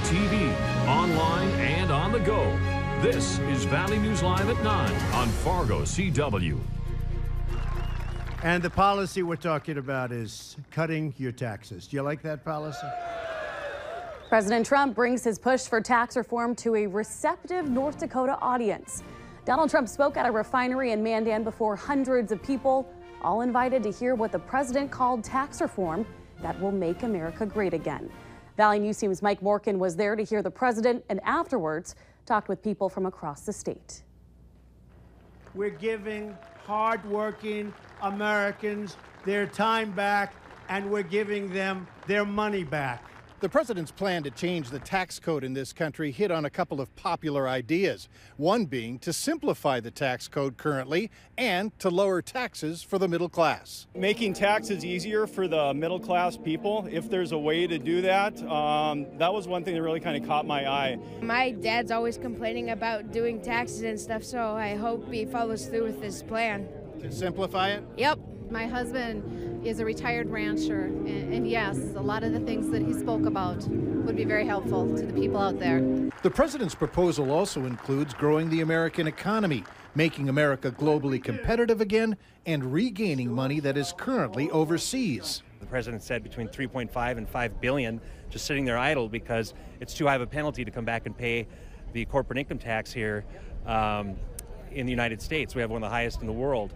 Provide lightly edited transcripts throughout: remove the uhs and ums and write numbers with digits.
TV, online, and on the go. This is Valley News Live at 9 on Fargo CW. And the policy we're talking about is cutting your taxes. Do you like that policy? President Trump brings his push for tax reform to a receptive North Dakota audience. Donald Trump spoke at a refinery in Mandan before hundreds of people, all invited to hear what the president called tax reform that will make America great again. Valley News Team's Mike Morkin was there to hear the president and afterwards talked with people from across the state. We're giving hardworking Americans their time back, and we're giving them their money back. The president's plan to change the tax code in this country hit on a couple of popular ideas, one being to simplify the tax code currently and to lower taxes for the middle class. Making taxes easier for the middle class people, if there's a way to do that, that was one thing that really kind of caught my eye. My dad's always complaining about doing taxes and stuff, so I hope he follows through with this plan. To simplify it? Yep. My husband is a retired rancher, and yes, a lot of the things that he spoke about would be very helpful to the people out there. The president's proposal also includes growing the American economy, making America globally competitive again, and regaining money that is currently overseas. The president said between 3.5 and 5 billion just sitting there idle because it's too high of a penalty to come back and pay the corporate income tax here in the United States. We have one of the highest in the world.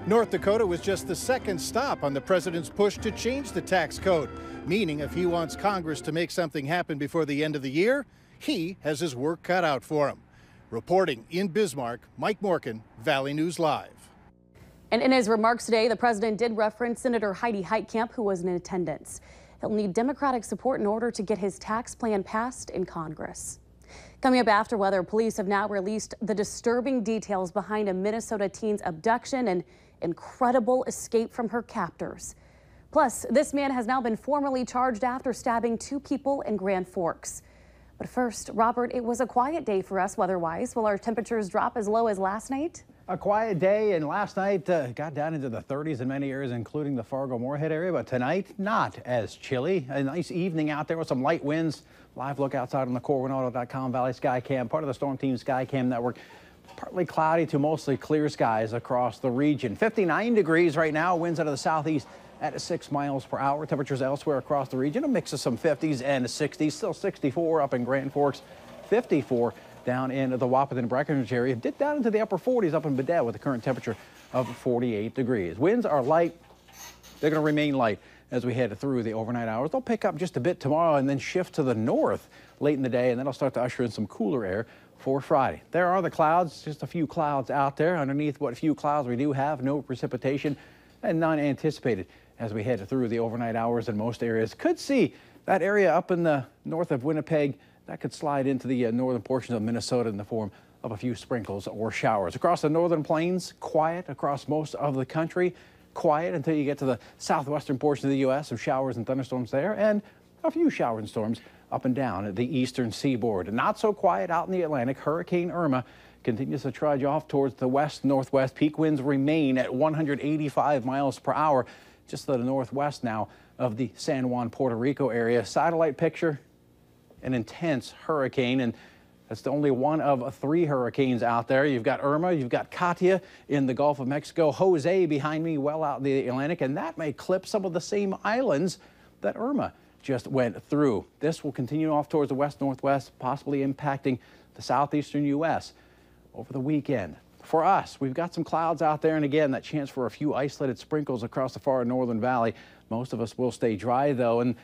North Dakota was just the second stop on the president's push to change the tax code, meaning if he wants Congress to make something happen before the end of the year, he has his work cut out for him. Reporting in Bismarck, Mike Morkin, Valley News Live. And in his remarks today, the president did reference Senator Heidi Heitkamp, who was in attendance. He'll need Democratic support in order to get his tax plan passed in Congress. Coming up after weather, police have now released the disturbing details behind a Minnesota teen's abduction and incredible escape from her captors. Plus, this man has now been formally charged after stabbing 2 people in Grand Forks. But first, Robert, it was a quiet day for us weather-wise. Will our temperatures drop as low as last night? A quiet day, and last night got down into the 30s in many areas, including the Fargo-Moorhead area, but tonight, not as chilly. A nice evening out there with some light winds. Live look outside on the CorwinAuto.com Valley Skycam, part of the Storm Team Skycam network. Partly cloudy to mostly clear skies across the region. 59 degrees right now, winds out of the southeast at 6 miles per hour. Temperatures elsewhere across the region, a mix of some 50s and 60s. Still 64 up in Grand Forks, 54 down in the Wahpeton Breckenridge area. Dipped down into the upper 40s up in Bedell with a current temperature of 48 degrees. Winds are light. They're going to remain light as we head through the overnight hours. They'll pick up just a bit tomorrow and then shift to the north late in the day, and then it'll start to usher in some cooler air for Friday. There are the clouds, just a few clouds out there. Underneath what few clouds we do have, no precipitation and none anticipated as we head through the overnight hours in most areas. Could see that area up in the north of Winnipeg that could slide into the northern portions of Minnesota in the form of a few sprinkles or showers. Across the northern plains, quiet across most of the country. Quiet until you get to the southwestern portion of the U.S. Some showers and thunderstorms there, and a few showers and storms up and down the eastern seaboard. Not so quiet out in the Atlantic. Hurricane Irma continues to trudge off towards the west-northwest. Peak winds remain at 185 miles per hour, just to the northwest now of the San Juan, Puerto Rico area. Satellite picture, an intense hurricane, and that's the only one of 3 hurricanes out there. You've got Irma, you've got Katia in the Gulf of Mexico, Jose behind me well out in the Atlantic, and that may clip some of the same islands that Irma just went through. This will continue off towards the west-northwest, possibly impacting the southeastern U.S. over the weekend. For us, we've got some clouds out there, and again, that chance for a few isolated sprinkles across the far northern valley. Most of us will stay dry, though, and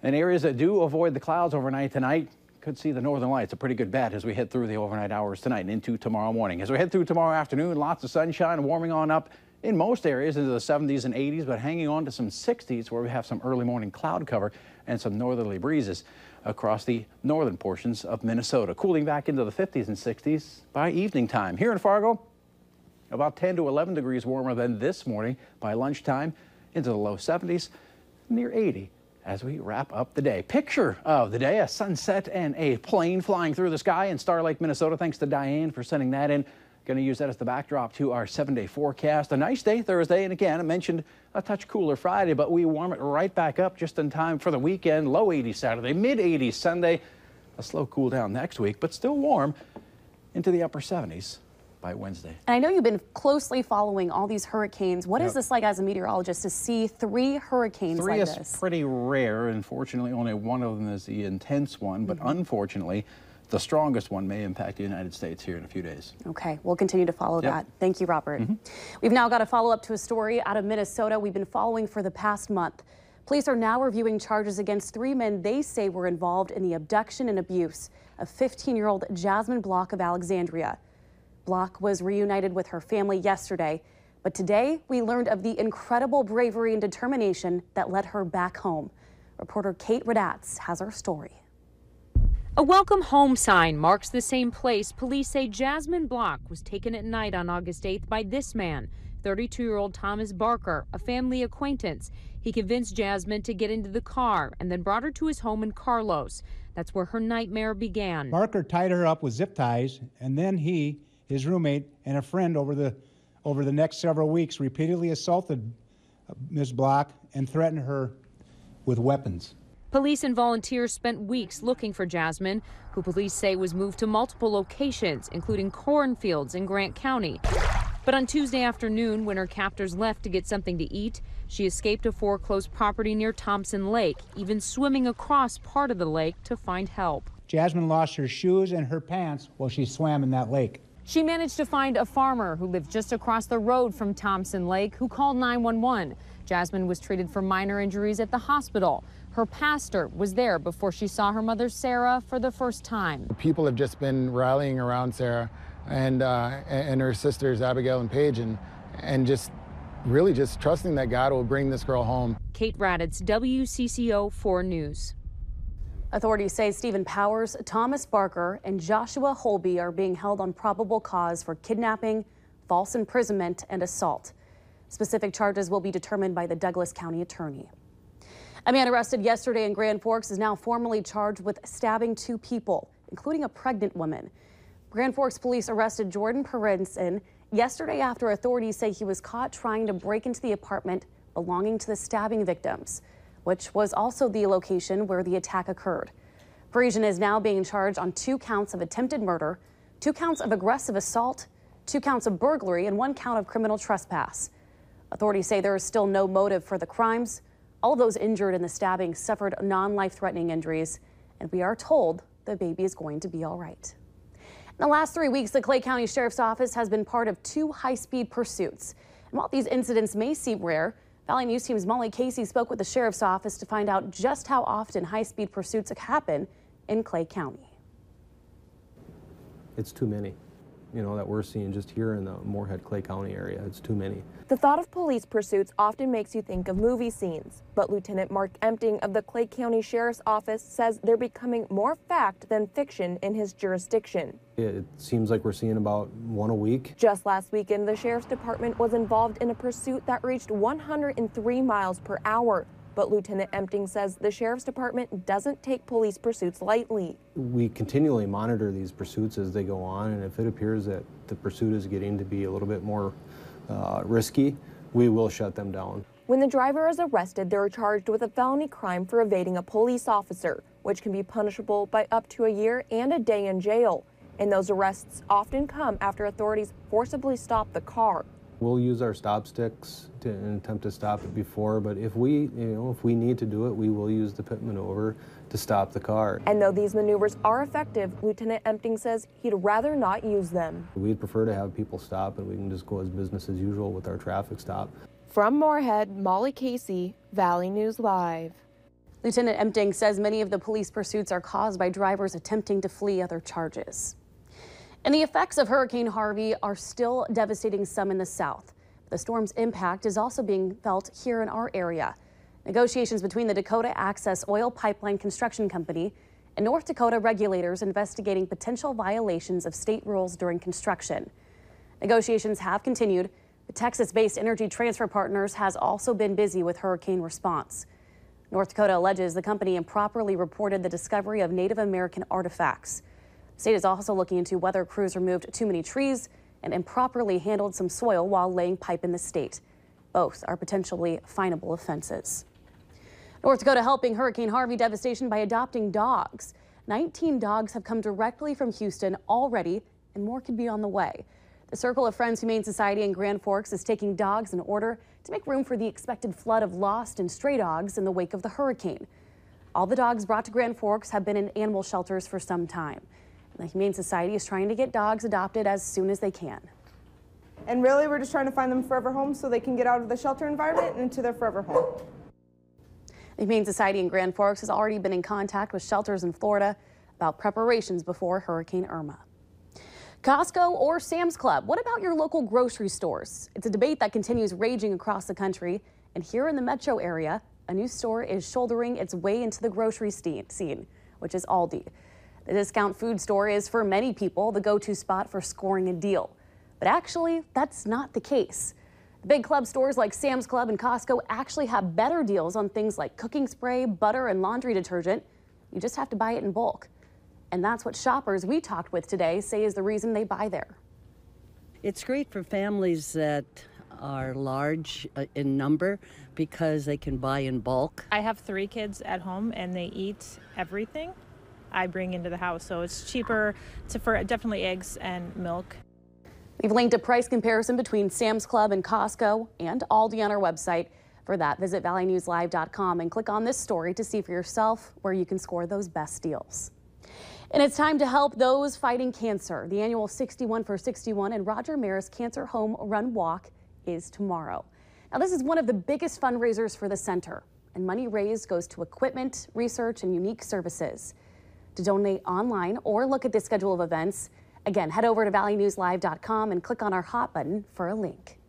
in areas that do avoid the clouds overnight tonight, could see the northern lights a pretty good bet as we head through the overnight hours tonight and into tomorrow morning. As we head through tomorrow afternoon, lots of sunshine, warming on up in most areas into the 70s and 80s, but hanging on to some 60s where we have some early morning cloud cover and some northerly breezes across the northern portions of Minnesota. Cooling back into the 50s and 60s by evening time. Here in Fargo, about 10 to 11 degrees warmer than this morning. By lunchtime, into the low 70s, near 80. As we wrap up the day. Picture of the day, a sunset and a plane flying through the sky in Star Lake, Minnesota. Thanks to Diane for sending that in. Going to use that as the backdrop to our 7-day forecast. A nice day Thursday, and again, I mentioned a touch cooler Friday, but we warm it right back up just in time for the weekend. Low 80s Saturday, mid 80s Sunday. A slow cool down next week, but still warm into the upper 70s by Wednesday. And I know you've been closely following all these hurricanes. What is this like as a meteorologist to see 3 hurricanes like this? 3 is pretty rare. Unfortunately, only one of them is the intense one, but unfortunately, the strongest one may impact the United States here in a few days. Okay, we'll continue to follow that. Thank you, Robert. We've now got a follow-up to a story out of Minnesota we've been following for the past month. Police are now reviewing charges against 3 men they say were involved in the abduction and abuse of 15-year-old Jasmine Block of Alexandria. Block was reunited with her family yesterday, but today we learned of the incredible bravery and determination that led her back home. Reporter Kate Radatz has our story. A welcome home sign marks the same place police say Jasmine Block was taken at night on August 8th by this man, 32-year-old Thomas Barker, a family acquaintance. He convinced Jasmine to get into the car and then brought her to his home in Carlos. That's where her nightmare began. Barker tied her up with zip ties, and then he, his roommate, and a friend over the next several weeks repeatedly assaulted Ms. Block and threatened her with weapons. Police and volunteers spent weeks looking for Jasmine, who police say was moved to multiple locations, including cornfields in Grant County. But on Tuesday afternoon, when her captors left to get something to eat, she escaped a foreclosed property near Thompson Lake, even swimming across part of the lake to find help. Jasmine lost her shoes and her pants while she swam in that lake. She managed to find a farmer who lived just across the road from Thompson Lake who called 911. Jasmine was treated for minor injuries at the hospital. Her pastor was there before she saw her mother, Sarah, for the first time. People have just been rallying around Sarah and her sisters, Abigail and Paige, and just really just trusting that God will bring this girl home. Kate Radatz, WCCO 4 News. Authorities say Stephen Powers, Thomas Barker, and Joshua Holby are being held on probable cause for kidnapping, false imprisonment, and assault. Specific charges will be determined by the Douglas County Attorney. A man arrested yesterday in Grand Forks is now formally charged with stabbing 2 people, including a pregnant woman. Grand Forks police arrested Jordan Parinson yesterday after authorities say he was caught trying to break into the apartment belonging to the stabbing victims, which was also the location where the attack occurred. Parisian is now being charged on 2 counts of attempted murder, 2 counts of aggressive assault, 2 counts of burglary, and 1 count of criminal trespass. Authorities say there is still no motive for the crimes. All of those injured in the stabbing suffered non-life-threatening injuries, and we are told the baby is going to be all right. In the last 3 weeks, the Clay County Sheriff's Office has been part of 2 high-speed pursuits. And while these incidents may seem rare, Valley News Team's Molly Casey spoke with the Sheriff's Office to find out just how often high-speed pursuits happen in Clay County. It's too many, that we're seeing just here in the Moorhead, Clay County area. It's too many. The thought of police pursuits often makes you think of movie scenes, but Lieutenant Mark Empting of the Clay County Sheriff's Office says they're becoming more fact than fiction in his jurisdiction. It seems like we're seeing about 1 a week. Just last weekend, the Sheriff's Department was involved in a pursuit that reached 103 miles per hour. But Lieutenant Empting says the Sheriff's Department doesn't take police pursuits lightly. We continually monitor these pursuits as they go on, and if it appears that the pursuit is getting to be a little bit more risky, we will shut them down. When the driver is arrested, they're charged with a felony crime for evading a police officer, which can be punishable by up to a year and a day in jail. And those arrests often come after authorities forcibly stop the car. We'll use our stop sticks to attempt to stop it before, but if we need to do it, we will use the pit maneuver to stop the car. And though these maneuvers are effective, Lieutenant Empting says he'd rather not use them. We'd prefer to have people stop and we can just go as business as usual with our traffic stop. From Moorhead, Molly Casey, Valley News Live. Lieutenant Empting says many of the police pursuits are caused by drivers attempting to flee other charges. And the effects of Hurricane Harvey are still devastating some in the south. The storm's impact is also being felt here in our area. Negotiations between the Dakota Access Oil Pipeline Construction Company and North Dakota regulators investigating potential violations of state rules during construction. Negotiations have continued. The Texas-based Energy Transfer Partners has also been busy with hurricane response. North Dakota alleges the company improperly reported the discovery of Native American artifacts. The state is also looking into whether crews removed too many trees and improperly handled some soil while laying pipe in the state. Both are potentially finable offenses. North Dakota helping Hurricane Harvey devastation by adopting dogs. 19 dogs have come directly from Houston already, and more could be on the way. The Circle of Friends Humane Society in Grand Forks is taking dogs in order to make room for the expected flood of lost and stray dogs in the wake of the hurricane. All the dogs brought to Grand Forks have been in animal shelters for some time. The Humane Society is trying to get dogs adopted as soon as they can. And really, we're just trying to find them forever homes so they can get out of the shelter environment and into their forever home. The Humane Society in Grand Forks has already been in contact with shelters in Florida about preparations before Hurricane Irma. Costco or Sam's Club? What about your local grocery stores? It's a debate that continues raging across the country, and here in the metro area, a new store is shouldering its way into the grocery scene, which is Aldi. The discount food store is, for many people, the go-to spot for scoring a deal. But actually, that's not the case. The big club stores like Sam's Club and Costco actually have better deals on things like cooking spray, butter, and laundry detergent. You just have to buy it in bulk. And that's what shoppers we talked with today say is the reason they buy there. It's great for families that are large in number because they can buy in bulk. I have 3 kids at home and they eat everything I bring into the house, so it's cheaper for definitely eggs and milk. We've linked a price comparison between Sam's Club and Costco and Aldi on our website. For that, visit valleynewslive.com and click on this story to see for yourself where you can score those best deals. And it's time to help those fighting cancer. The annual 61 for 61 and Roger Maris Cancer Home Run Walk is tomorrow. Now, this is one of the biggest fundraisers for the center, and money raised goes to equipment, research, and unique services. To donate online or look at the schedule of events, again, head over to valleynewslive.com and click on our hot button for a link.